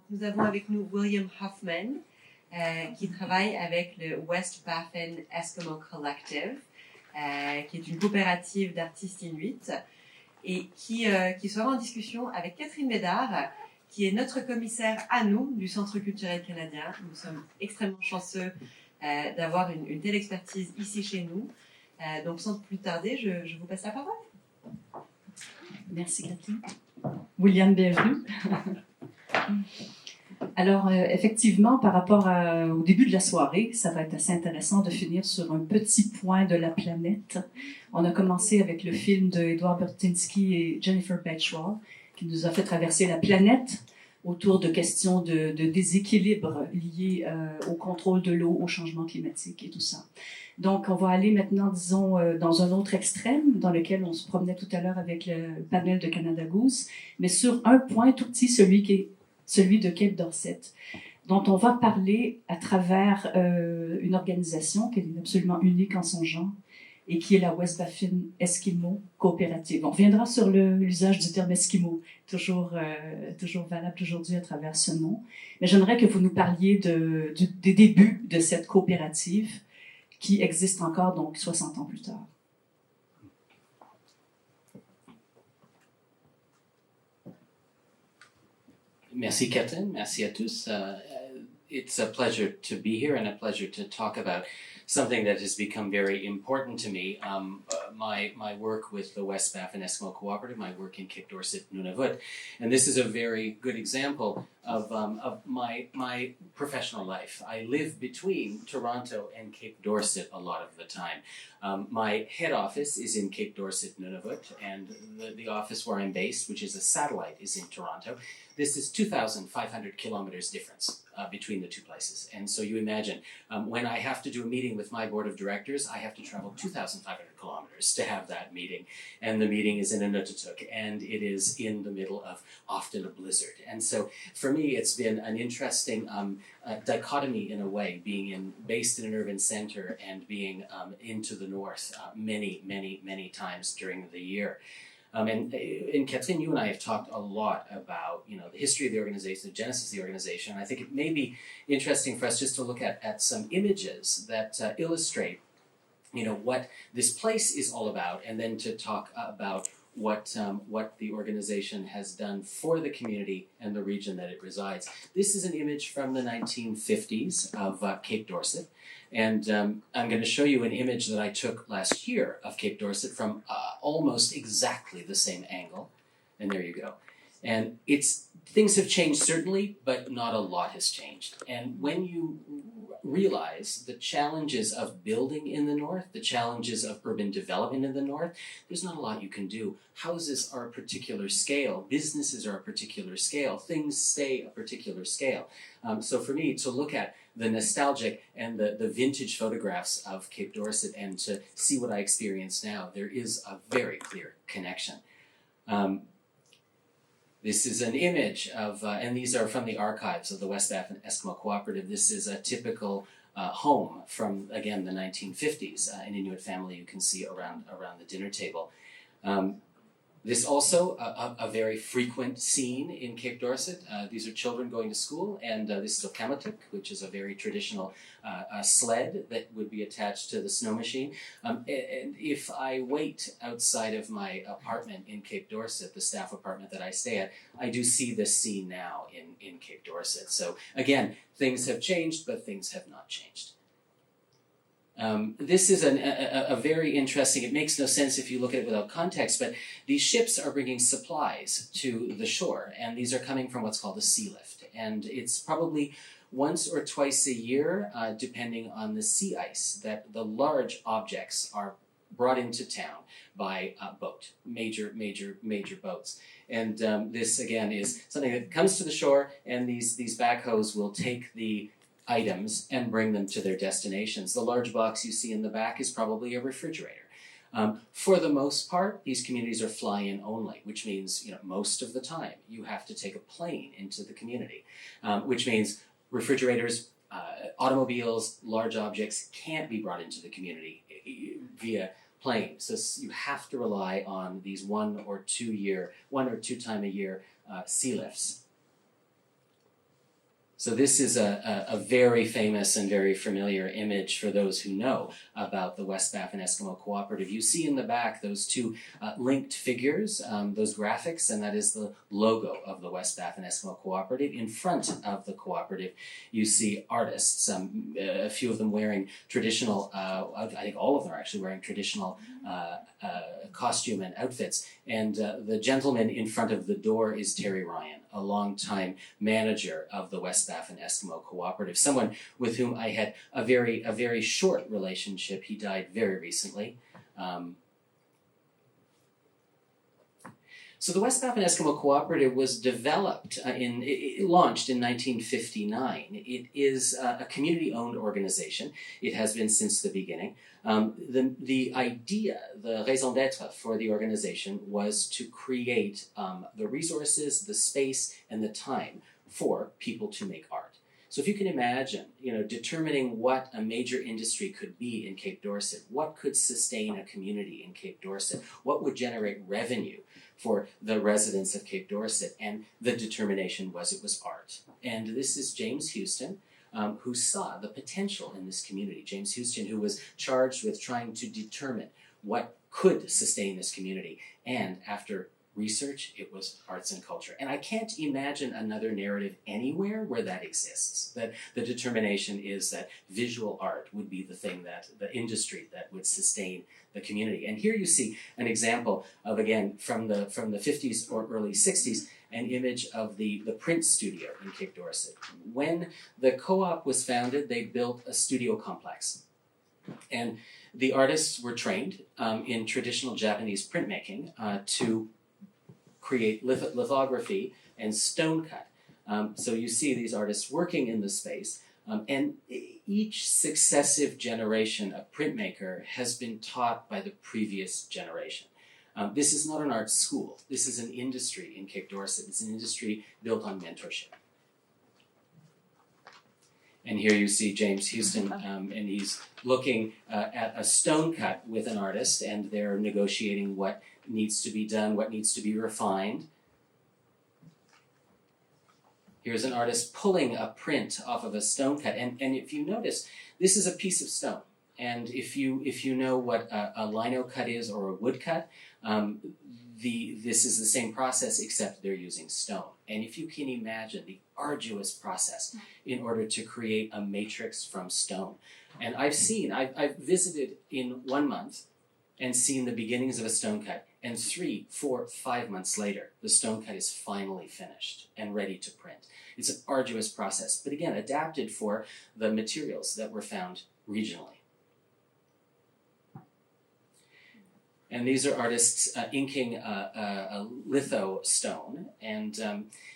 Nous avons avec nous William Huffman, qui travaille avec le West Baffin Eskimo Cooperative, qui est une coopérative d'artistes inuits, et qui sera en discussion avec Catherine Bédard, qui est notre commissaire à nous du Centre Culturel Canadien. Nous sommes extrêmement chanceux d'avoir une telle expertise ici chez nous. Donc sans plus tarder, je vous passe la parole. Merci Catherine. William, bienvenue. Alors, effectivement, par rapport au début de la soirée, ça va être assez intéressant de finir sur un petit point de la planète. On a commencé avec le film de Edward Bertinsky et Jennifer Batchwell, qui nous a fait traverser la planète autour de questions de déséquilibre liés au contrôle de l'eau, au changement climatique et tout ça. Donc, on va aller maintenant, disons, dans un autre extrême, dans lequel on se promenait tout à l'heure avec le panel de Canada Goose, mais sur un point tout petit, celui de Cape Dorset, dont on va parler à travers une organisation qui est absolument unique en son genre et qui est la West Baffin Eskimo Cooperative. On reviendra sur l'usage du terme Eskimo, toujours valable aujourd'hui à travers ce nom. Mais j'aimerais que vous nous parliez des débuts de cette coopérative qui existe encore, donc, 60 ans plus tard. Merci Catherine, merci à tous. It's a pleasure to be here and a pleasure to talk about something that has become very important to me. My work with the West Baffin Eskimo Cooperative, my work in Cape Dorset, Nunavut, and this is a very good example of my professional life. I live between Toronto and Cape Dorset a lot of the time. My head office is in Cape Dorset, Nunavut, and the office where I'm based, which is a satellite, is in Toronto. This is 2,500 kilometers difference between the two places. And so you imagine, when I have to do a meeting with my board of directors, I have to travel 2,500 kilometers to have that meeting. And the meeting is in Inuktitut, and it is in the middle of often a blizzard. And so for me, it's been an interesting dichotomy in a way, being based in an urban center and being into the north many times during the year. And Catherine, you and I have talked a lot about, the history of the organization, the genesis of the organization. I think it may be interesting for us just to look at some images that illustrate, what this place is all about, and then to talk about what the organization has done for the community and the region that it resides. This is an image from the 1950s of Cape Dorset. And I'm going to show you an image that I took last year of Cape Dorset from almost exactly the same angle. And there you go. And things have changed certainly, but not a lot has changed. And when you realize the challenges of building in the north, the challenges of urban development in the north, there's not a lot you can do. Houses are a particular scale. Businesses are a particular scale. Things stay a particular scale. So for me, to look at the nostalgic and the vintage photographs of Cape Dorset and to see what I experience now, there is a very clear connection. This is an image of, and these are from the archives of the West Baffin Eskimo Cooperative. This is a typical home from, again, the 1950s, an Inuit family you can see around the dinner table. This also a very frequent scene in Cape Dorset. These are children going to school, and this is a kamatuk, which is a very traditional sled that would be attached to the snow machine. And if I wait outside of my apartment in Cape Dorset, the staff apartment that I stay at, I do see this scene now in Cape Dorset. So again, things have changed, but things have not changed. This is a very interesting, it makes no sense if you look at it without context, but these ships are bringing supplies to the shore, and these are coming from what's called a sea lift. And it's probably once or twice a year, depending on the sea ice, that the large objects are brought into town by boat, major boats. And this, again, is something that comes to the shore, and these backhoes will take the items and bring them to their destinations. The large box you see in the back is probably a refrigerator. For the most part, these communities are fly-in only, which means, most of the time you have to take a plane into the community, which means refrigerators, automobiles, large objects can't be brought into the community via plane. So you have to rely on these one or two time a year sea lifts. So this is a very famous and very familiar image for those who know about the West Baffin Eskimo Cooperative. You see in the back those two linked figures, those graphics, and that is the logo of the West Baffin Eskimo Cooperative. In front of the cooperative, you see artists, a few of them wearing traditional, I think all of them are actually wearing traditional costume and outfits. And the gentleman in front of the door is Terry Ryan, a longtime manager of the West Baffin Eskimo Cooperative, someone with whom I had a very short relationship. He died very recently. So the West Baffin Eskimo Cooperative was developed, launched in 1959. It is a community-owned organization. It has been since the beginning. The idea, the raison d'etre for the organization was to create the resources, the space, and the time for people to make art. So if you can imagine, determining what a major industry could be in Cape Dorset, what could sustain a community in Cape Dorset, what would generate revenue for the residents of Cape Dorset, and the determination was it was art. And this is James Houston, who saw the potential in this community. James Houston, who was charged with trying to determine what could sustain this community. And after research, it was arts and culture. And I can't imagine another narrative anywhere where that exists, that the determination is that visual art would be the thing, that the industry that would sustain the community. And here you see an example of, again, from the 50s or early 60s, an image of the print studio in Cape Dorset. When the co-op was founded, they built a studio complex. And the artists were trained in traditional Japanese printmaking to create lithography and stone cut. So you see these artists working in the space, and each successive generation of printmaker has been taught by the previous generation. This is not an art school. This is an industry in Cape Dorset. It's an industry built on mentorship. And here you see James Houston, and he's looking at a stone cut with an artist, and they're negotiating what needs to be done, what needs to be refined. Here's an artist pulling a print off of a stone cut, and if you notice, this is a piece of stone. And if you know what a lino cut is or a wood cut, this is the same process, except they're using stone. And if you can imagine the arduous process in order to create a matrix from stone. And I've visited in 1 month and seen the beginnings of a stone cut, and 3, 4, 5 months later, the stone cut is finally finished and ready to print. It's an arduous process, but again, adapted for the materials that were found regionally. And these are artists inking a litho stone. And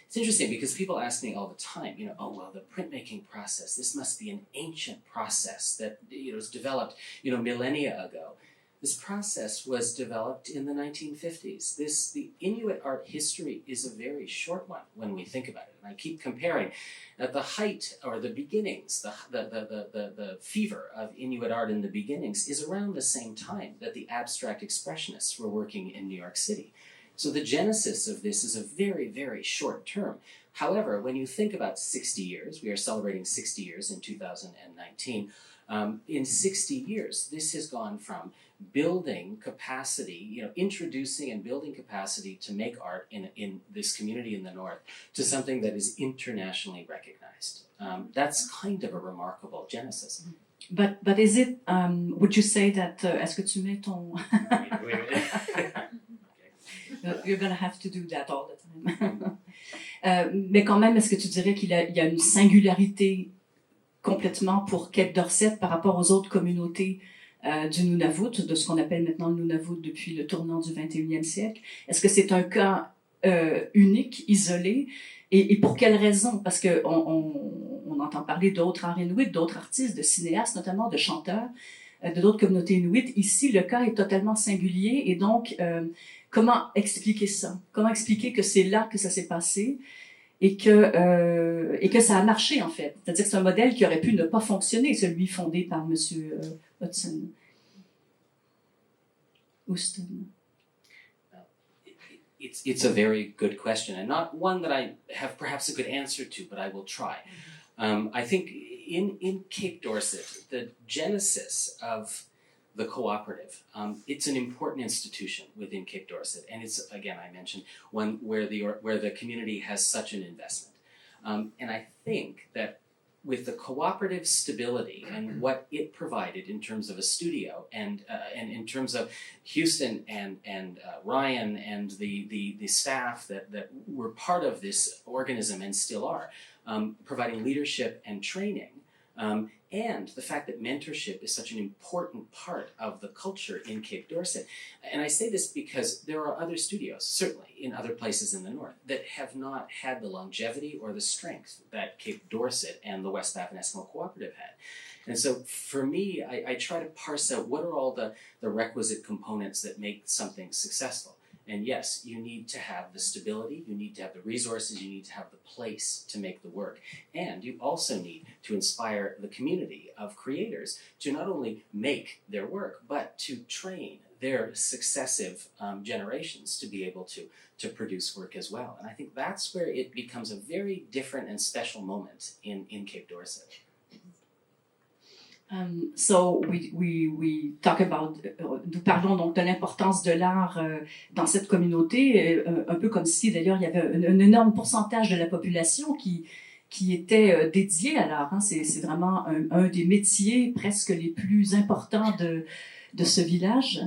it's interesting because people ask me all the time, oh, well, the printmaking process, this must be an ancient process that was developed, millennia ago. This process was developed in the 1950s. The Inuit art history is a very short one when we think about it. And I keep comparing at the height or the beginnings, the fever of Inuit art in the beginnings is around the same time that the abstract expressionists were working in New York City. So the genesis of this is a very, very short term. However, when you think about 60 years, we are celebrating 60 years in 2019, in 60 years, this has gone from building capacity, introducing and building capacity to make art in this community in the North to something that is internationally recognized. That's kind of a remarkable genesis. But is it, would you say that, est-ce que tu mets ton... You're going to have to do that all the time. Mais quand même, est-ce que tu dirais qu'il y a une singularité complètement pour Cape Dorset par rapport aux autres communautés du Nunavut, de ce qu'on appelle maintenant le Nunavut depuis le tournant du 21e siècle? Est-ce que c'est un cas unique, isolé? Et pour quelles raisons? Parce qu'on entend parler d'autres arts inuits, d'autres artistes, de cinéastes notamment, de chanteurs, de d'autres communautés inuites. Ici, le cas est totalement singulier. Et donc, comment expliquer ça? Comment expliquer que c'est là que ça s'est passé? Et que ça a marché, en fait. C'est-à-dire que c'est un modèle qui aurait pu ne pas fonctionner, celui fondé par M. Houston. It's a very good question, and not one that I have perhaps a good answer to, but I will try. I think in Cape Dorset, the genesis of the cooperative, it's an important institution within Cape Dorset, and it's, again, I mentioned, one where the community has such an investment. And I think that with the cooperative stability and what it provided in terms of a studio and in terms of Houston and Ryan and the staff that were part of this organism and still are, providing leadership and training, and the fact that mentorship is such an important part of the culture in Cape Dorset. And I say this because there are other studios, certainly in other places in the north, that have not had the longevity or the strength that Cape Dorset and the West Baffin Eskimo Cooperative had. And so for me, I try to parse out what are all the requisite components that make something successful. And yes, you need to have the stability, you need to have the resources, you need to have the place to make the work. And you also need to inspire the community of creators to not only make their work, but to train their successive generations to be able to produce work as well. And I think that's where it becomes a very different and special moment in Cape Dorset. So we talk about, nous parlons donc de l'importance de l'art dans cette communauté, un peu comme si d'ailleurs il y avait un énorme pourcentage de la population qui était dédié à l'art. Hein. C'est vraiment un des métiers presque les plus importants de ce village.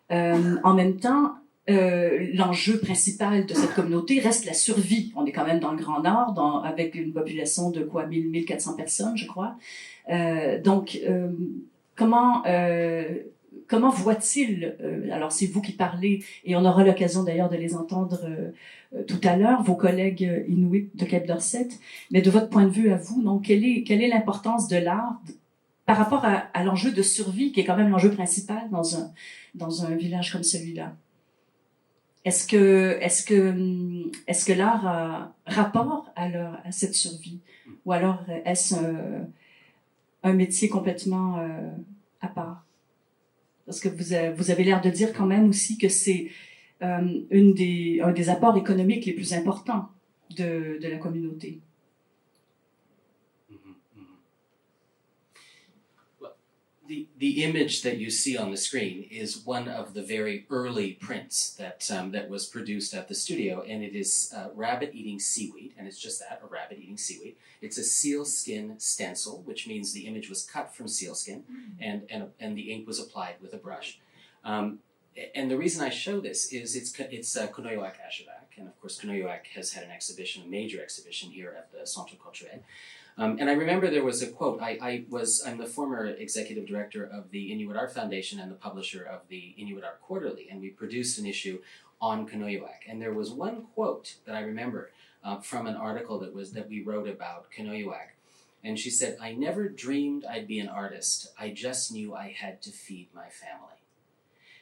En même temps, l'enjeu principal de cette communauté reste la survie. On est quand même dans le Grand Nord, avec une population de 1400 personnes, je crois. Donc, comment voit-il, alors c'est vous qui parlez, et on aura l'occasion d'ailleurs de les entendre tout à l'heure, vos collègues Inuits de Cape Dorset, mais de votre point de vue à vous, donc, quelle est l'importance de l'art par rapport à l'enjeu de survie, qui est quand même l'enjeu principal dans un village comme celui-là? Est-ce que l'art a rapport à cette survie? Ou alors est-ce un métier complètement à part? Parce que vous avez l'air de dire quand même aussi que c'est un des apports économiques les plus importants de la communauté. The image that you see on the screen is one of the very early prints that was produced at the studio, and it is rabbit eating seaweed, and it's just that, a rabbit eating seaweed. It's a sealskin stencil, which means the image was cut from sealskin, and the ink was applied with a brush. And the reason I show this is it's Kunoyoak Ashevak, and of course Kunoyoak has had a major exhibition here at the Centre Culturel. And I remember there was a quote. I'm the former executive director of the Inuit Art Foundation and the publisher of the Inuit Art Quarterly, and we produced an issue on Kunoyoak. And there was one quote that I remember from an article that we wrote about Kunoyoak. And she said, "I never dreamed I'd be an artist. I just knew I had to feed my family."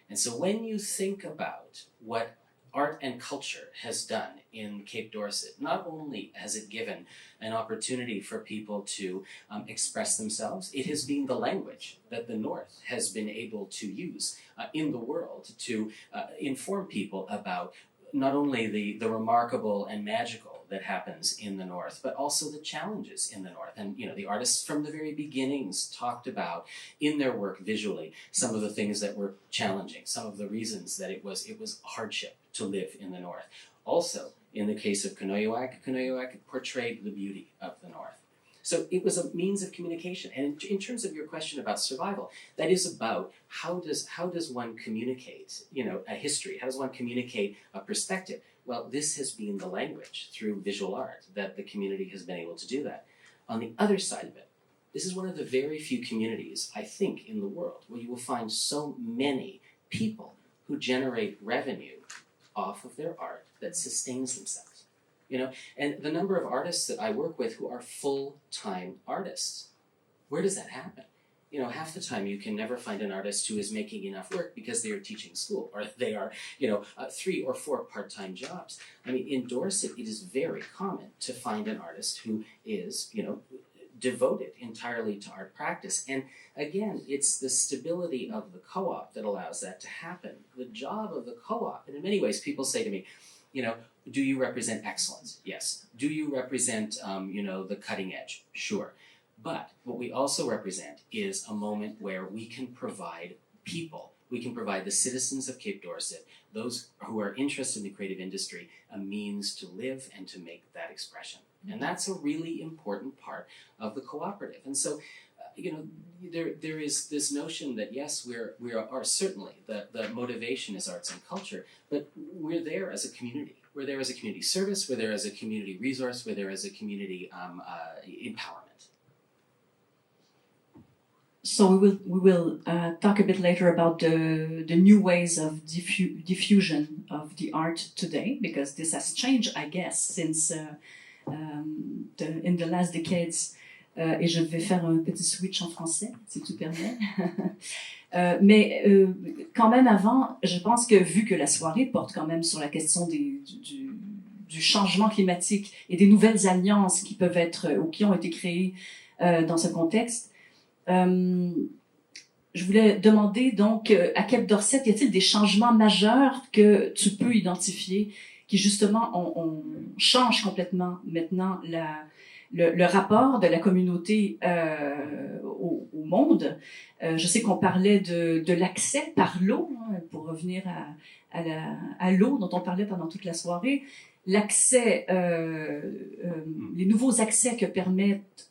And so when you think about what art and culture has done in Cape Dorset, not only has it given an opportunity for people to express themselves, it has been the language that the North has been able to use in the world to inform people about not only the remarkable and magical that happens in the North, but also the challenges in the North. And, the artists from the very beginnings talked about in their work visually some of the things that were challenging, some of the reasons that it was hardship to live in the North. Also, in the case of Kunoyoak portrayed the beauty of the North. So it was a means of communication. And in terms of your question about survival, that is about how does one communicate, a history? How does one communicate a perspective? Well, this has been the language through visual art that the community has been able to do that. On the other side of it, this is one of the very few communities, I think, in the world where you will find so many people who generate revenue off of their art that sustains themselves. And the number of artists that I work with who are full-time artists, where does that happen? Half the time you can never find an artist who is making enough work because they are teaching school or they are, 3 or 4 part-time jobs. I mean, in Dorset, it is very common to find an artist who is, devoted entirely to art practice. And again, it's the stability of the co-op that allows that to happen. The job of the co-op, and in many ways people say to me, Do you represent excellence? Yes. Do you represent, the cutting edge? Sure. But what we also represent is a moment where we can provide people, we can provide the citizens of Cape Dorset, those who are interested in the creative industry, a means to live and to make that expression. And that's a really important part of the cooperative. And so, there is this notion that yes, we are certainly, the motivation is arts and culture, but we're there as a community. We're there as a community service, we're there as a community resource, we're there as a community empowerment. So we will talk a bit later about the new ways of diffusion of the art today, because this has changed, I guess, since in the last decades. Et je vais faire un petit switch en français, si tu permets. Mais quand même avant, je pense que vu que la soirée porte quand même sur la question du changement climatique et des nouvelles alliances qui peuvent être ou qui ont été créées dans ce contexte, je voulais demander donc à Cape Dorset, y a-t-il des changements majeurs que tu peux identifier qui justement on change complètement maintenant le rapport de la communauté au monde. Je sais qu'on parlait de l'accès par l'eau, pour revenir à l'eau dont on parlait pendant toute la soirée. L'accès, les nouveaux accès que permettent,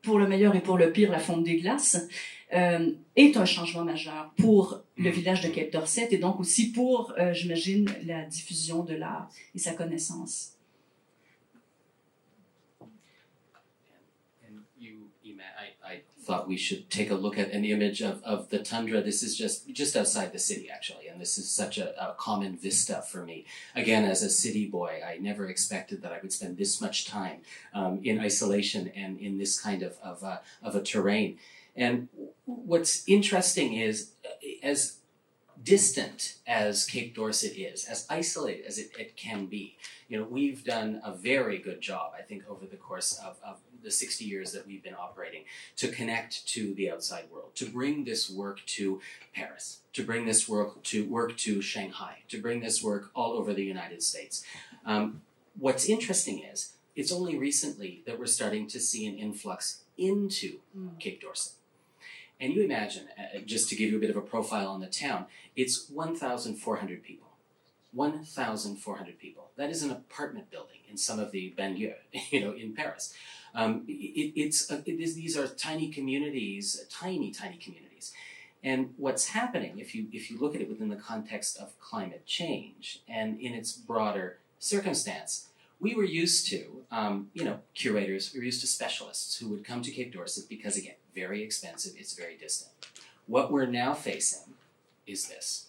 pour le meilleur et pour le pire, la fonte des glaces, est un changement majeur pour le village de Cape Dorset et donc aussi pour, j'imagine, la diffusion de l'art et sa connaissance. I thought we should take a look at an image of the Tundra. This is just outside the city, actually, and this is such a common vista for me. Again, as a city boy, I never expected that I would spend this much time in isolation and in this kind of a terrain. And what's interesting is, as distant as Cape Dorset is, as isolated as it can be, we've done a very good job, I think, over the course of the 60 years that we've been operating, to connect to the outside world, to bring this work to Paris, to bring this work to Shanghai, to bring this work all over the United States. What's interesting is, it's only recently that we're starting to see an influx into Cape Dorset. And you imagine, just to give you a bit of a profile on the town, it's 1,400 people. 1,400 people. That is an apartment building in some of the banlieues, in Paris. These are tiny communities, tiny communities. And what's happening, if you look at it within the context of climate change and in its broader circumstance, we were used to, curators, we were used to specialists who would come to Cape Dorset because, again, very expensive, it's very distant. What we're now facing is this.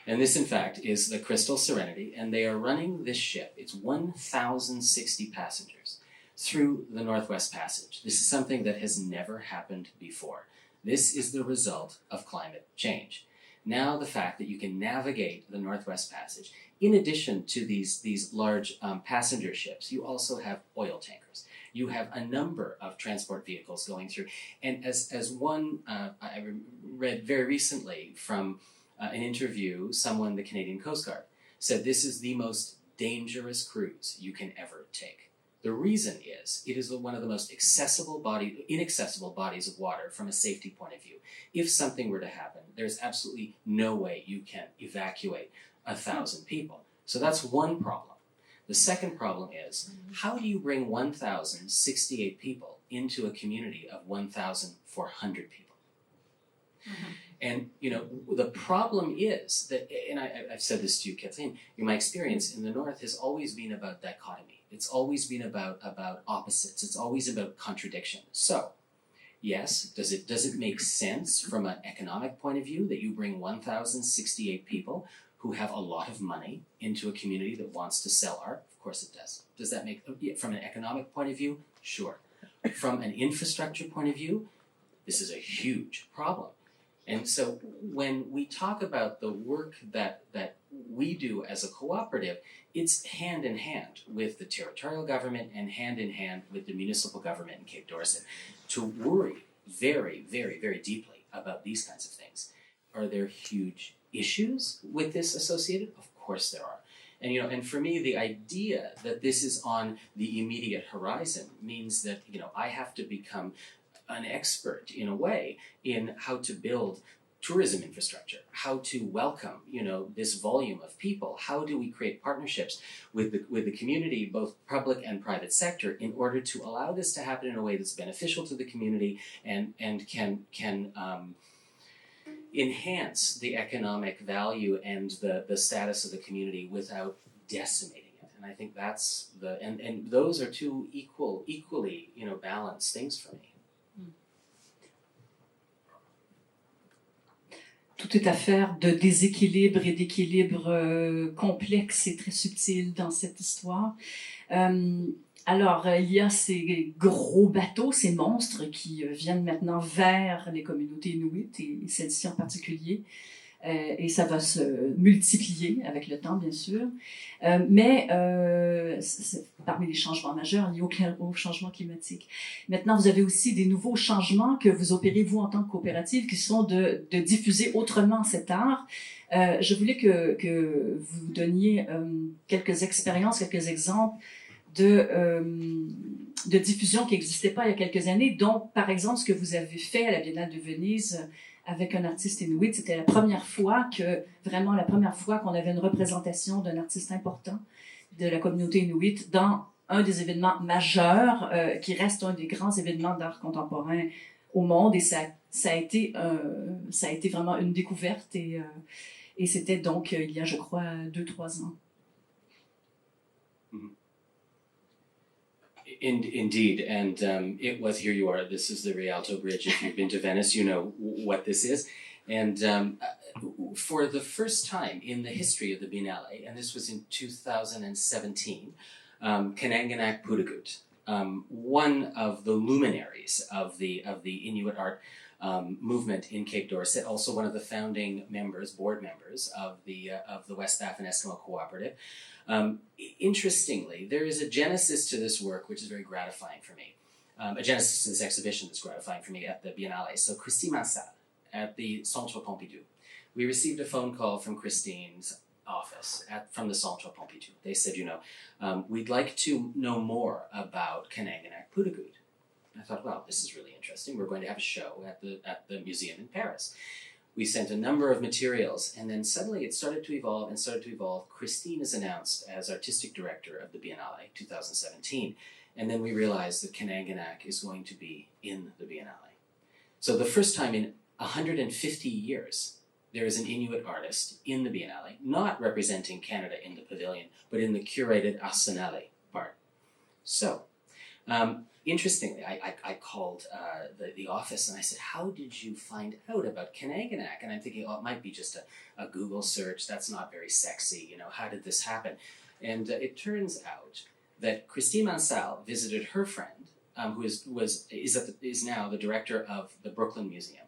And this, in fact, is the Crystal Serenity, and they are running this ship. It's 1,060 passengers through the Northwest Passage. This is something that has never happened before. This is the result of climate change. Now the fact that you can navigate the Northwest Passage, in addition to these large passenger ships, you also have oil tankers. You have a number of transport vehicles going through. And as one, I read very recently from an interview, someone, the Canadian Coast Guard, said this is the most dangerous cruise you can ever take. The reason is, it is one of the most inaccessible bodies of water from a safety point of view. If something were to happen, there's absolutely no way you can evacuate 1,000 people. So that's one problem. The second problem is, how do you bring 1,068 people into a community of 1,400 people? Mm-hmm. And, the problem is that, and I've said this to you, Catherine, in my experience in the North has always been about dichotomy. It's always been about opposites. It's always about contradiction. So, yes, does it make sense from an economic point of view that you bring 1,068 people who have a lot of money into a community that wants to sell art? Of course it does. Does that make, from an economic point of view? Sure. From an infrastructure point of view, this is a huge problem. And so when we talk about the work that we do as a cooperative, it's hand in hand with the territorial government and hand in hand with the municipal government in Cape Dorset to worry very, very, very deeply about these kinds of things. Are there huge issues with this associated? Of course there are. And, and for me, the idea that this is on the immediate horizon means that, I have to become an expert, in a way, in how to build tourism infrastructure, how to welcome, this volume of people. How do we create partnerships with the community, both public and private sector, in order to allow this to happen in a way that's beneficial to the community and can enhance the economic value and the status of the community without decimating it. And I think that's and those are two equally, balanced things for me. Tout est affaire de déséquilibre et d'équilibre complexe et très subtil dans cette histoire. Alors, il y a ces gros bateaux, ces monstres qui viennent maintenant vers les communautés inuites, et celles-ci en particulier. Et ça va se multiplier avec le temps, bien sûr. Mais parmi les changements majeurs liés au changement climatique. Maintenant, vous avez aussi des nouveaux changements que vous opérez, vous, en tant que coopérative, qui sont de diffuser autrement cet art. Je voulais que vous donniez quelques expériences, quelques exemples de diffusion qui n'existaient pas il y a quelques années, dont, par exemple, ce que vous avez fait à la Biennale de Venise avec un artiste inuit. C'était la première fois qu'on avait une représentation d'un artiste important de la communauté inuit dans un des événements majeurs qui reste un des grands événements d'art contemporain au monde. Et ça a été vraiment une découverte et c'était donc il y a, je crois, 2-3 ans. Indeed, and it was, here you are, this is the Rialto Bridge. If you've been to Venice, you know what this is. And for the first time in the history of the Biennale, and this was in 2017, Kananganak Putagut, one of the luminaries of the Inuit art movement in Cape Dorset, also one of the founding members, board members of the West Baffin Eskimo Cooperative. Interestingly, there is a genesis to this work which is very gratifying for me. A genesis to this exhibition that's gratifying for me at the Biennale. So Christine Mansal at the Centre Pompidou. We received a phone call from Christine's office from the Centre Pompidou. They said, we'd like to know more about Kananganak Putagut. I thought, well, this is really interesting. We're going to have a show at the museum in Paris. We sent a number of materials, and then suddenly it started to evolve. Christine is announced as artistic director of the Biennale 2017, and then we realized that Kananganak is going to be in the Biennale. So the first time in 150 years, there is an Inuit artist in the Biennale, not representing Canada in the pavilion, but in the curated Arsenale part. So, interestingly, I called the office and I said, how did you find out about Kananganak? And I'm thinking, it might be just a Google search. That's not very sexy. How did this happen? And it turns out that Christine Mansal visited her friend, who is now the director of the Brooklyn Museum.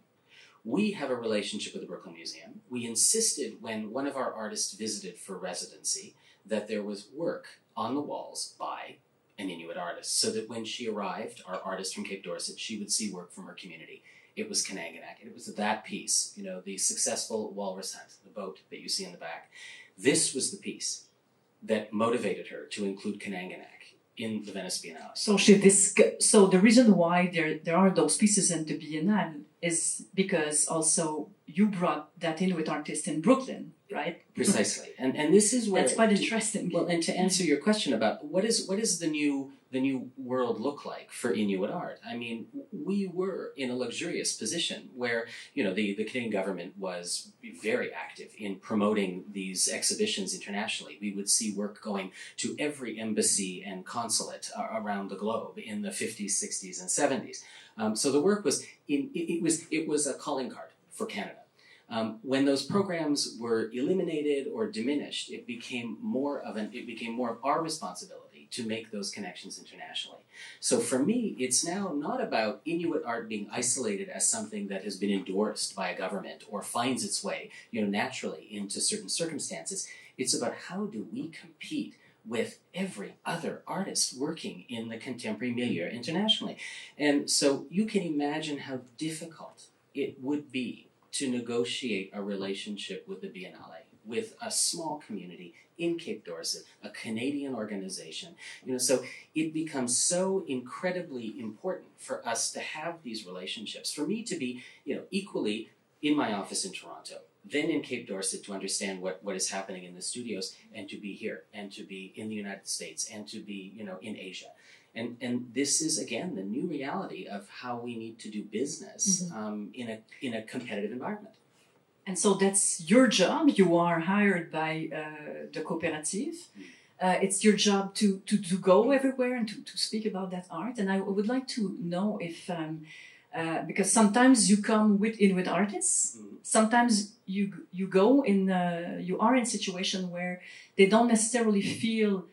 We have a relationship with the Brooklyn Museum. We insisted when one of our artists visited for residency that there was work on the walls by an Inuit artist, so that when she arrived, our artist from Cape Dorset, she would see work from her community. It was Kananganak, and it was that piece, the successful walrus hunt, the boat that you see in the back. This was the piece that motivated her to include Kananganak in the Venice Biennale. So the reason why there are those pieces in the Biennale is because also you brought that Inuit artist in Brooklyn, right? Precisely, and this is where that's quite interesting. Well, and to answer your question about what is the new world look like for Inuit art? I mean, we were in a luxurious position where the Canadian government was very active in promoting these exhibitions internationally. We would see work going to every embassy and consulate around the globe in the 50s, 60s, and 70s. So the work was it was a calling card for Canada. When those programs were eliminated or diminished, it became more of our responsibility to make those connections internationally. So for me, it's now not about Inuit art being isolated as something that has been endorsed by a government or finds its way, naturally into certain circumstances. It's about how do we compete with every other artist working in the contemporary milieu internationally. And so you can imagine how difficult it would be to negotiate a relationship with the Biennale, with a small community in Cape Dorset, a Canadian organization. So it becomes so incredibly important for us to have these relationships, for me to be, equally in my office in Toronto, then in Cape Dorset to understand what is happening in the studios, and to be here, and to be in the United States, and to be, in Asia. And this is, again, the new reality of how we need to do business in a competitive environment. And so that's your job. You are hired by the cooperative. It's your job to go everywhere and to speak about that art. And I would like to know if, because sometimes you come with artists, sometimes you go in, you are in a situation where they don't necessarily feel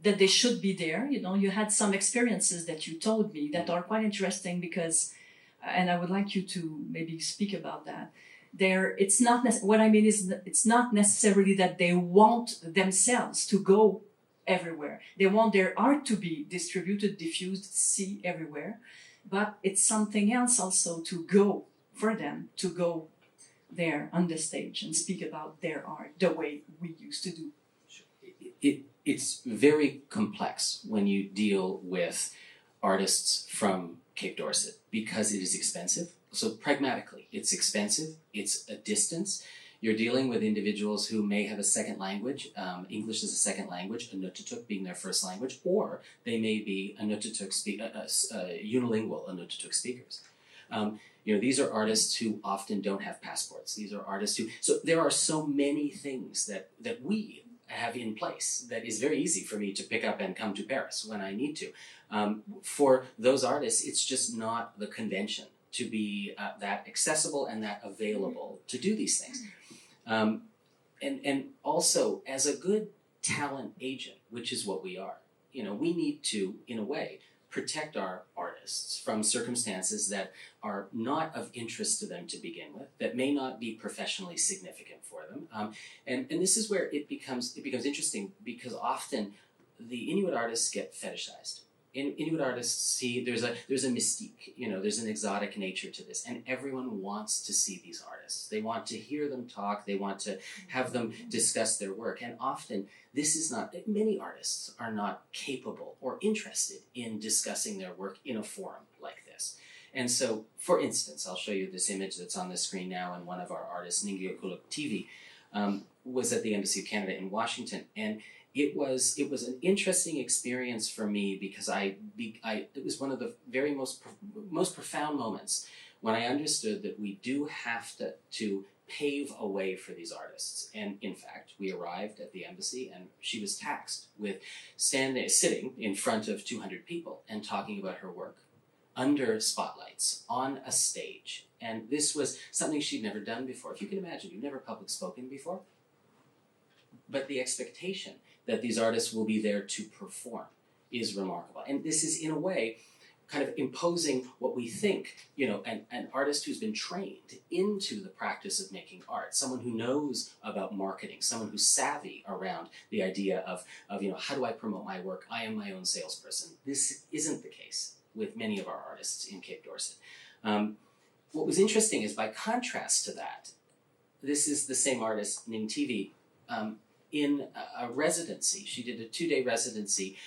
that they should be there. You had some experiences that you told me that are quite interesting because, and I would like you to maybe speak about that. It's not what I mean is it's not necessarily that they want themselves to go everywhere. They want their art to be distributed, diffused, see everywhere, but it's something else also to go for them to go there on the stage and speak about their art the way we used to do. It's very complex when you deal with artists from Cape Dorset because it is expensive. So pragmatically, it's expensive, it's a distance. You're dealing with individuals who may have a second language, English is a second language, Inuktitut being their first language, or they may be unilingual Inuktitut speakers. These are artists who often don't have passports. These are artists who, so there are so many things that we have in place that is very easy for me to pick up and come to Paris when I need to. For those artists, it's just not the convention to be that accessible and that available to do these things. And also, as a good talent agent, which is what we are, we need to, in a way, protect our artists from circumstances that are not of interest to them to begin with, that may not be professionally significant for them. And this is where it becomes interesting because often the Inuit artists get fetishized. Inuit artists see there's a mystique, there's an exotic nature to this, and everyone wants to see these artists. They want to hear them talk, they want to have them discuss their work, and often many artists are not capable or interested in discussing their work in a forum like this. And so, for instance, I'll show you this image that's on the screen now, and one of our artists, Ningyokuluk TV, was at the Embassy of Canada in Washington, and it was an interesting experience for me because it was one of the very most profound moments when I understood that we do have to pave a way for these artists. And in fact, we arrived at the embassy and she was tasked with sitting in front of 200 people and talking about her work under spotlights on a stage. And this was something she'd never done before. If you can imagine, you've never public spoken before. But the expectation that these artists will be there to perform is remarkable. And this is, in a way, kind of imposing what we think, an artist who's been trained into the practice of making art, someone who knows about marketing, someone who's savvy around the idea of how do I promote my work? I am my own salesperson. This isn't the case with many of our artists in Cape Dorset. What was interesting is, by contrast to that, this is the same artist, Ning TV, in a residency. She did a 2-day residency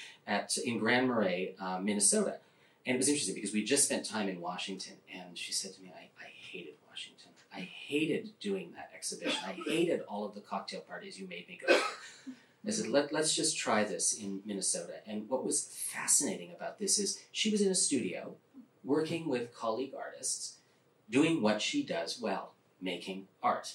in Grand Marais, Minnesota. And it was interesting because we just spent time in Washington, and she said to me, I hated Washington. I hated doing that exhibition. I hated all of the cocktail parties you made me go to. I said, let's just try this in Minnesota. And what was fascinating about this is she was in a studio working with colleague artists, doing what she does well, making art.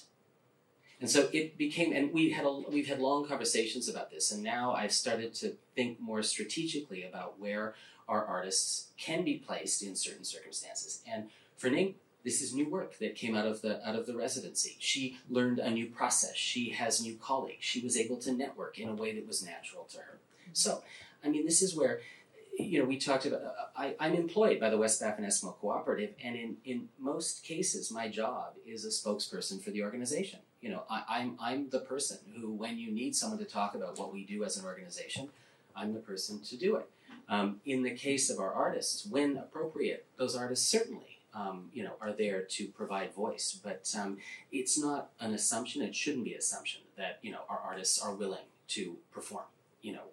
And so it became, and we've had long conversations about this, and now I've started to think more strategically about where our artists can be placed in certain circumstances. And for Ning, this is new work that came out of the residency. She learned a new process. She has new colleagues. She was able to network in a way that was natural to her. So, this is where, we talked about, I'm employed by the West Baffin Eskimo Cooperative, and in most cases, my job is a spokesperson for the organization. I'm the person who, when you need someone to talk about what we do as an organization, I'm the person to do it. In the case of our artists, when appropriate, those artists certainly are there to provide voice. But it's not an assumption. It shouldn't be an assumption that our artists are willing to perform,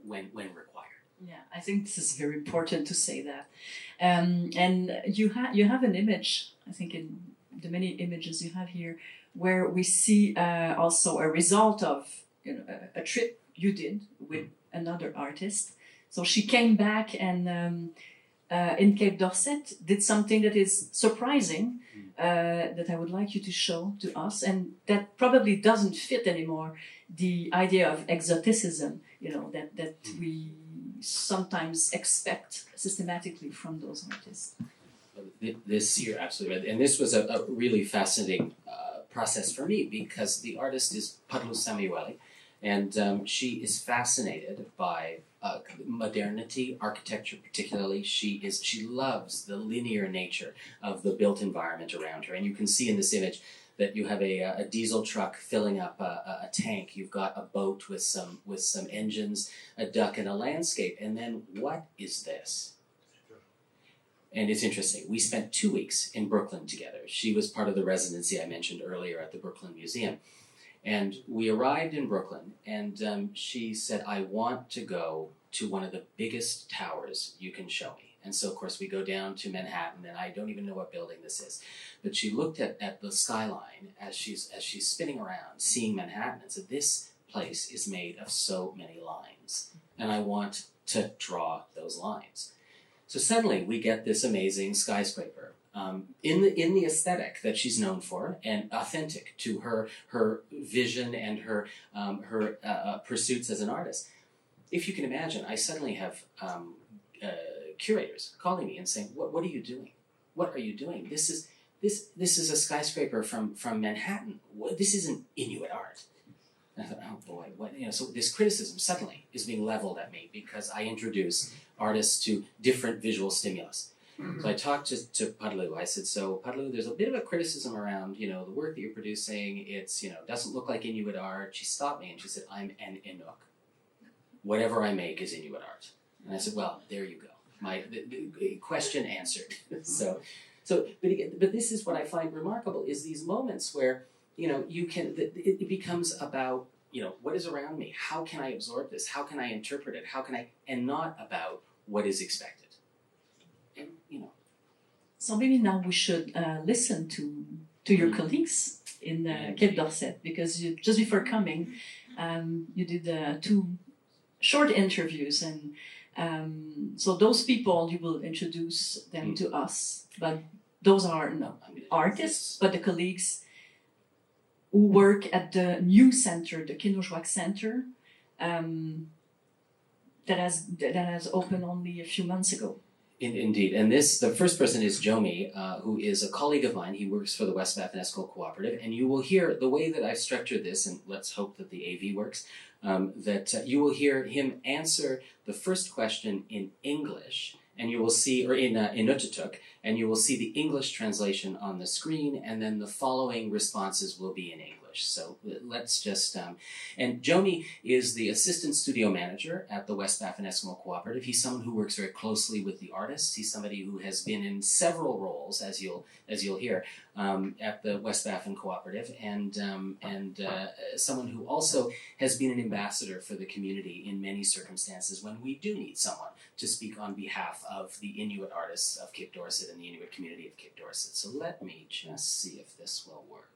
when required. Yeah, I think this is very important to say that. And you have an image, I think, in the many images you have here, where we see also a result of a trip you did with another artist. So she came back and in Cape Dorset did something that is surprising, that I would like you to show to us, and that probably doesn't fit anymore the idea of exoticism, that we sometimes expect systematically from those artists. This, you're absolutely right. And this was a really fascinating process for me, because the artist is Padlu Samueli, and she is fascinated by modernity, architecture particularly. She loves the linear nature of the built environment around her. And you can see in this image that you have a diesel truck filling up a tank. You've got a boat with some engines, a duck, and a landscape. And then what is this? And it's interesting. We spent 2 weeks in Brooklyn together. She was part of the residency I mentioned earlier at the Brooklyn Museum. And we arrived in Brooklyn, and she said, I want to go to one of the biggest towers you can show me. And so, of course, we go down to Manhattan, and I don't even know what building this is. But she looked at the skyline as she's spinning around, seeing Manhattan, and said, this place is made of so many lines, and I want to draw those lines. So suddenly we get this amazing skyscraper in the aesthetic that she's known for, and authentic to her vision and her pursuits as an artist. If you can imagine, I suddenly have curators calling me and saying, "What are you doing? What are you doing? This is a skyscraper from Manhattan. This isn't Inuit art." And I thought, oh boy, what, so this criticism suddenly is being leveled at me because I introduce artists to different visual stimulus. Mm-hmm. So I talked to Padlu. I said, so Padlu, there's a bit of a criticism around, the work that you're producing. It's, doesn't look like Inuit art. She stopped me and she said, I'm an Inuk. Whatever I make is Inuit art. And I said, well, there you go. The question answered. But this is what I find remarkable, is these moments where, it becomes about, what is around me? How can I absorb this? How can I interpret it? And not about what is expected. And, So maybe now we should listen to your colleagues in Cape Dorset, because just before coming, you did 2 short interviews, and so those people, you will introduce them to us, but those are not artists, but the colleagues who work at the new center, the Kinojwak Center, that has opened only a few months ago. Indeed. And the first person is Jomi, who is a colleague of mine. He works for the West Baffin Eskimo Cooperative. And you will hear the way that I've structured this, and let's hope that the AV works, that you will hear him answer the first question in English, and you will see, or in Inuktitut, and you will see the English translation on the screen, and then the following responses will be in English. So let's just, and Jomi is the assistant studio manager at the West Baffin Eskimo Cooperative. He's someone who works very closely with the artists. He's somebody who has been in several roles, as you'll hear, at the West Baffin Cooperative, and someone who also has been an ambassador for the community in many circumstances when we do need someone to speak on behalf of the Inuit artists of Cape Dorset and the Inuit community of Cape Dorset. So let me just see if this will work.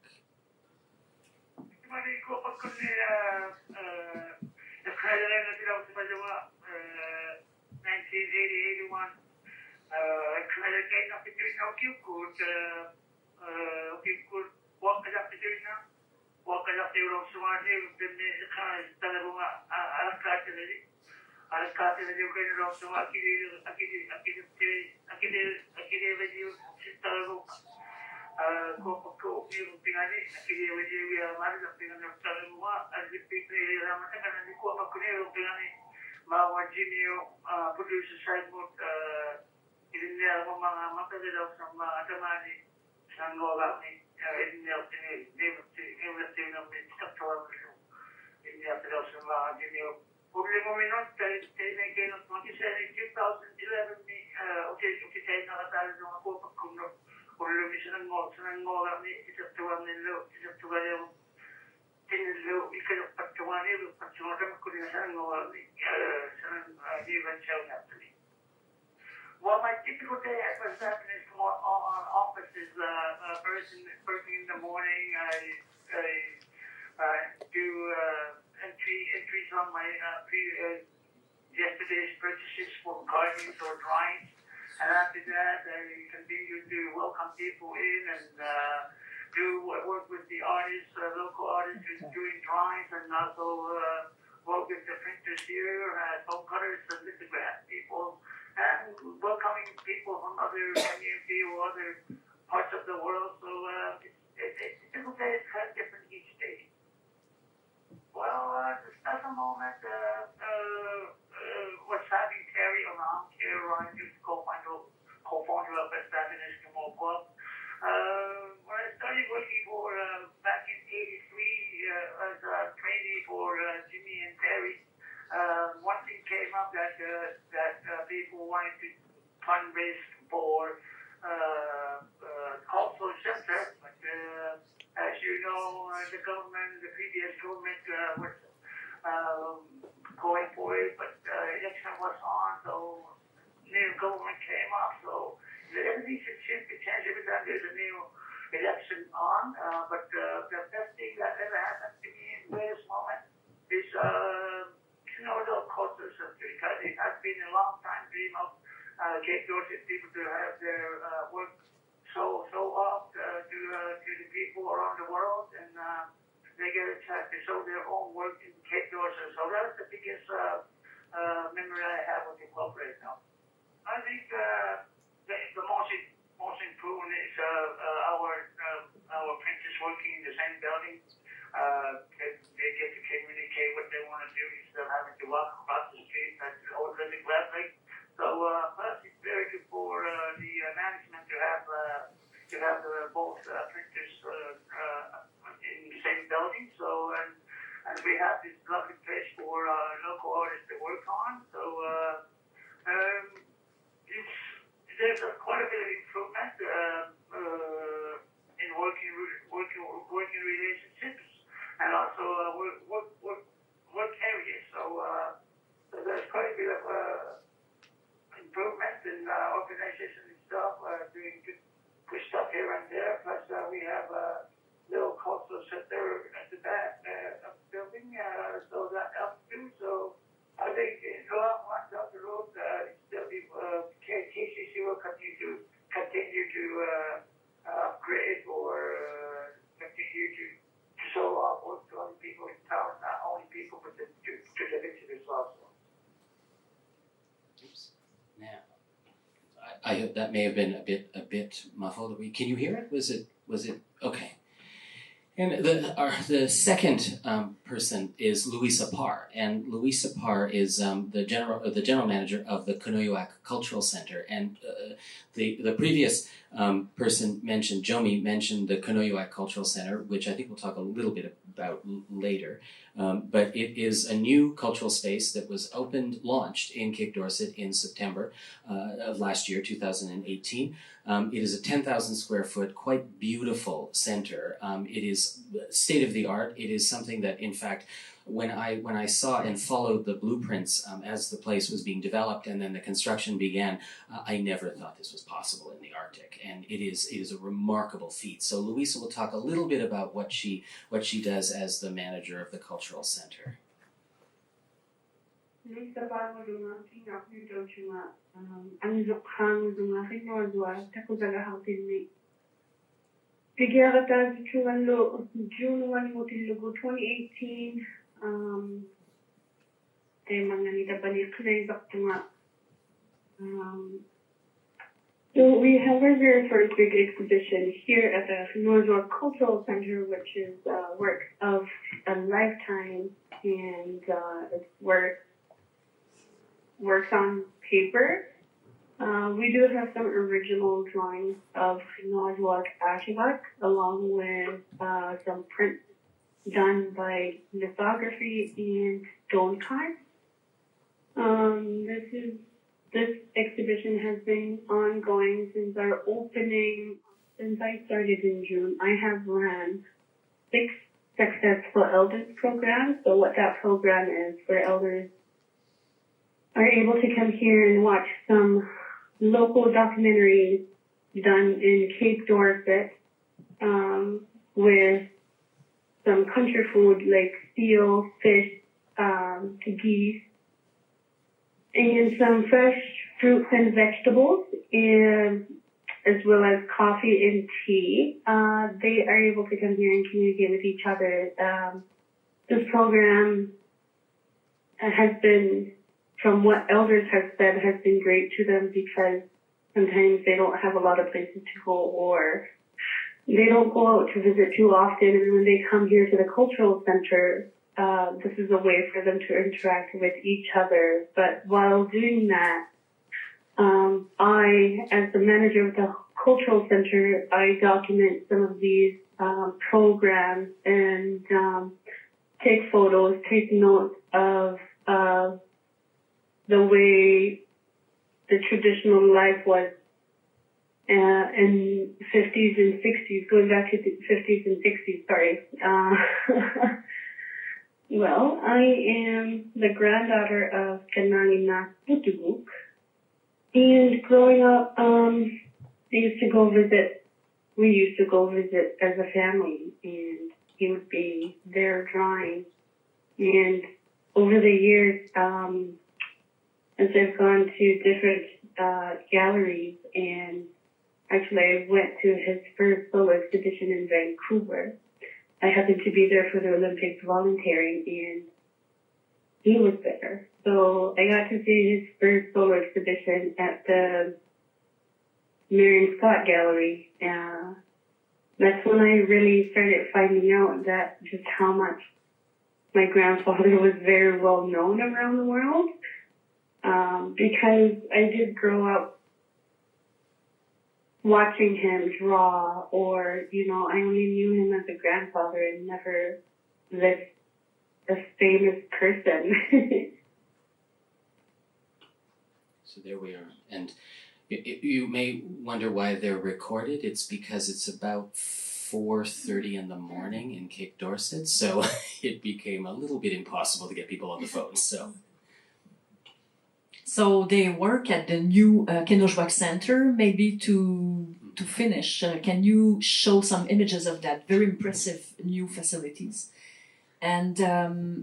Well, my typical day at West Baffin Eskimo office is first thing in the morning. I do entries on my yesterday's purchases for carvings or drawings, and after that I continue to welcome people in and do work with the artists, local artists who's doing drawings, and also work with the printers here, foam cutters, and lithograph people. And welcoming people from other community or other parts of the world. So it's typical day is kind of different each day. Well, just at the moment, was having Terry around here, Ryan, who's co-founder of West Baffin Eskimo Club. When I started working for back in '83 as a trainee for Jimmy and Terry. One thing came up that people wanted to fundraise for cultural center, but as you know, the previous government was going for it, but election was on, so new government came up, so everything should be changed every time there's a new election on. But the best thing that ever happened to me in this moment is the culture center, because it has been a long time dream of Cape Dorset people to have their work show off to the people around the world, and they get a chance to show their own work in Cape Dorset. So that's the biggest memory I have with the club right now. I think the most important is our apprentices working in the same building. They get to communicate what they want to do instead of having to walk across the street at Old Living Gladly. So plus it's very good for the management to have both printers in the same building. So and we have this lovely place for local artists to work on. So there's quite a bit of improvement in working relationships. And also work areas. So there's quite a bit of improvement in organization and stuff, doing good stuff here and there. Plus we have a little cultural center at the back of the building, so that helps too. So I think in the long run down the road, KCC will continue to upgrade or continue to show off work to other people in town, not only people, but to the visitors also. Oops. Now, I hope that may have been a bit muffled. Can you hear it? Was it okay? And the second person is Louisa Parr, and Louisa Parr is the general manager of the Kunoyoak Cultural Center. And the previous person mentioned, Jomi mentioned the Kunoyoak Cultural Center, which I think we'll talk a little bit about later. But it is a new cultural space that was launched in Cape Dorset in September of last year, 2018. It is a 10,000 square foot, quite beautiful center. It is state of the art. It is something that, in fact, when I saw and followed the blueprints as the place was being developed and then the construction began, I never thought this was possible in the Arctic, and it is a remarkable feat. So Louisa will talk a little bit about what she does as the manager of the cultural center. So we have our very first big exhibition here at the Northwest Cultural Center, which is work of a lifetime, and it's works on paper. We do have some original drawings of Northwest Ashibak, along with some prints done by lithography and stone cards. This exhibition has been ongoing since our opening since I started in June, I have ran 6 successful elders programs. So what that program is, where elders are able to come here and watch some local documentaries done in Cape Dorset, with some country food like seal, fish, geese, and some fresh fruits and vegetables, and as well as coffee and tea. They are able to come here and communicate with each other. This program has been, from what elders have said, has been great to them because sometimes they don't have a lot of places to go, or they don't go out to visit too often. And when they come here to the cultural center, this is a way for them to interact with each other. But while doing that, I, as the manager of the cultural center, I document some of these programs and take photos, take notes of the way the traditional life was in 50s and 60s, going back to the 50s and 60s, sorry. Well, I am the granddaughter of Kanani Nakutuguk, and growing up, we used to go visit as a family, and he would be there drawing. And over the years, as I've gone to different galleries, and actually I went to his first solo exhibition in Vancouver. I happened to be there for the Olympics volunteering, and he was there. So I got to see his first solo exhibition at the Marion Scott Gallery. That's when I really started finding out that just how much my grandfather was very well known around the world. Because I did grow up watching him draw, or, I only knew him as a grandfather and never this a famous person. So there we are. And you may wonder why they're recorded. It's because it's about 4:30 in the morning in Cape Dorset, so it became a little bit impossible to get people on the phone. So they work at the new Kenojwak Center. Maybe to finish, can you show some images of that very impressive new facilities? And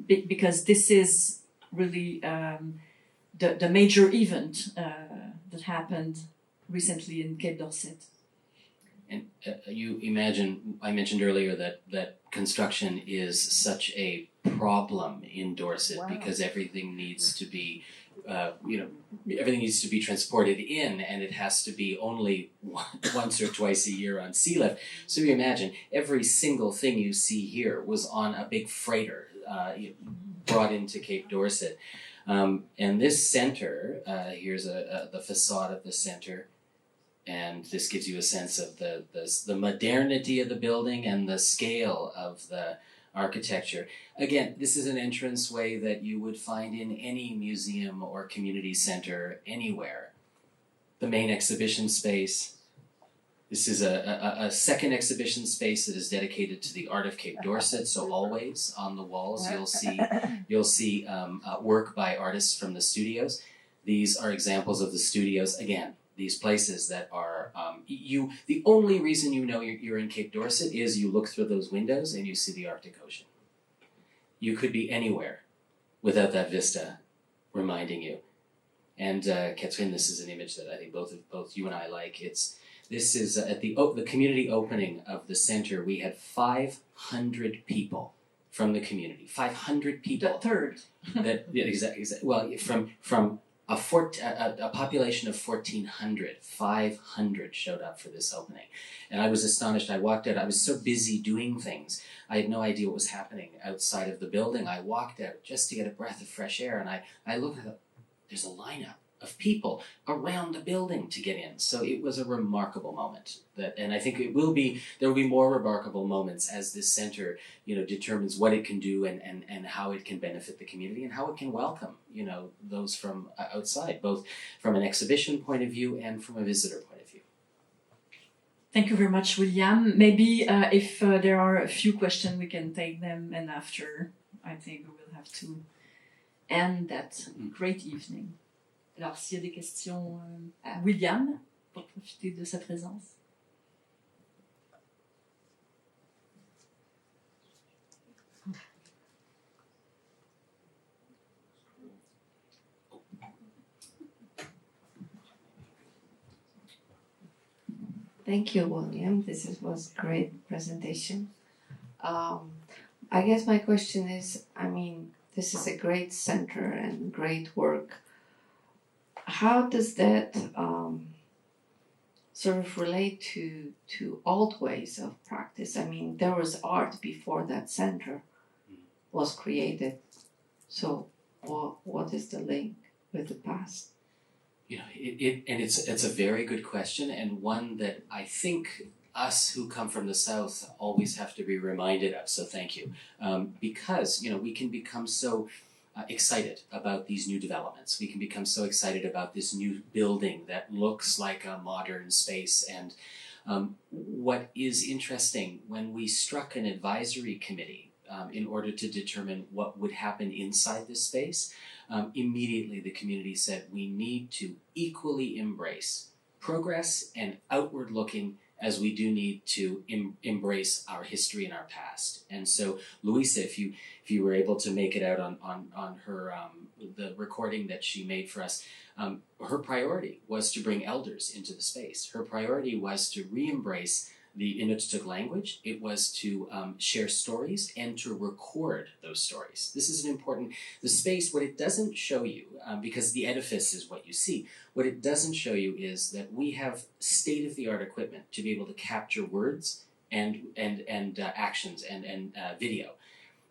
because this is really the major event that happened recently in Cape Dorset. And you imagine, I mentioned earlier that construction is such a problem in Dorset. Wow. Because everything needs to be, everything needs to be transported in, and it has to be only once or twice a year on sea lift. So you imagine, every single thing you see here was on a big freighter brought into Cape Dorset. And this center, here's the facade of the center. And this gives you a sense of the modernity of the building and the scale of the architecture. Again, this is an entranceway that you would find in any museum or community center anywhere. The main exhibition space. This is a second exhibition space that is dedicated to the art of Cape Dorset. So always on the walls you'll see work by artists from the studios. These are examples of the studios. Again, these places that are, the only reason you know you're in Cape Dorset is you look through those windows and you see the Arctic Ocean. You could be anywhere without that vista reminding you. And Catherine, this is an image that I think both you and I like. This is at the community opening of the center. We had 500 people from the community. 500 people. The third. Exactly. Well, from a population of 1,400, 500 showed up for this opening. And I was astonished. I walked out. I was so busy doing things. I had no idea what was happening outside of the building. I walked out just to get a breath of fresh air, and I looked at it. There's a lineup of people around the building to get in. So it was a remarkable moment. And I think there will be more remarkable moments as this center, determines what it can do and how it can benefit the community and how it can welcome, those from outside, both from an exhibition point of view and from a visitor point of view. Thank you very much, William. Maybe if there are a few questions, we can take them, and after, I think we will have to end that great evening. Alors, s'il y a des questions à William, pour profiter de sa présence. Thank you, William. This was a great presentation. I guess my question is, this is a great center and great work. How does that sort of relate to old ways of practice? There was art before that center was created. So what is the link with the past? It's a very good question, and one that I think us who come from the South always have to be reminded of. So thank you, because we can become so excited about these new developments. We can become so excited about this new building that looks like a modern space. And what is interesting, when we struck an advisory committee in order to determine what would happen inside this space, immediately the community said we need to equally embrace progress and outward looking as we do need to embrace our history and our past. And so, Louisa, if you were able to make it out on her the recording that she made for us, her priority was to bring elders into the space. Her priority was to re-embrace the Inuktitut language. It was to share stories and to record those stories. This is the space, what it doesn't show you, because the edifice is what you see, what it doesn't show you is that we have state-of-the-art equipment to be able to capture words and actions and video.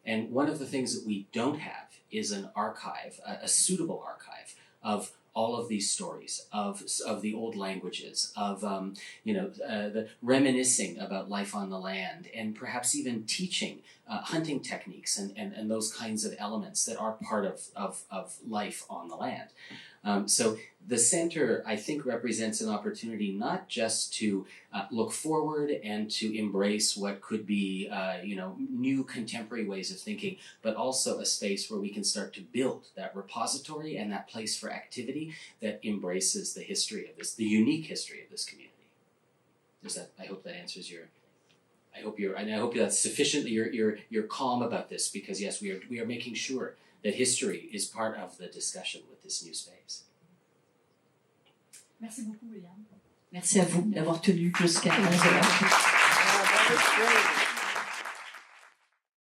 And one of the things that we don't have is an archive, a suitable archive of all of these stories of the old languages, of the reminiscing about life on the land, and perhaps even teaching hunting techniques and those kinds of elements that are part of life on the land. So the center, I think, represents an opportunity not just to look forward and to embrace what could be new contemporary ways of thinking, but also a space where we can start to build that repository and that place for activity that embraces the history of this, the unique history of this community. I hope that answers your. I hope that's sufficiently. You're calm about this, because yes, we are making sure that history is part of the discussion with this new space. Merci beaucoup, William. Merci à vous d'avoir tenu jusqu'à 11h.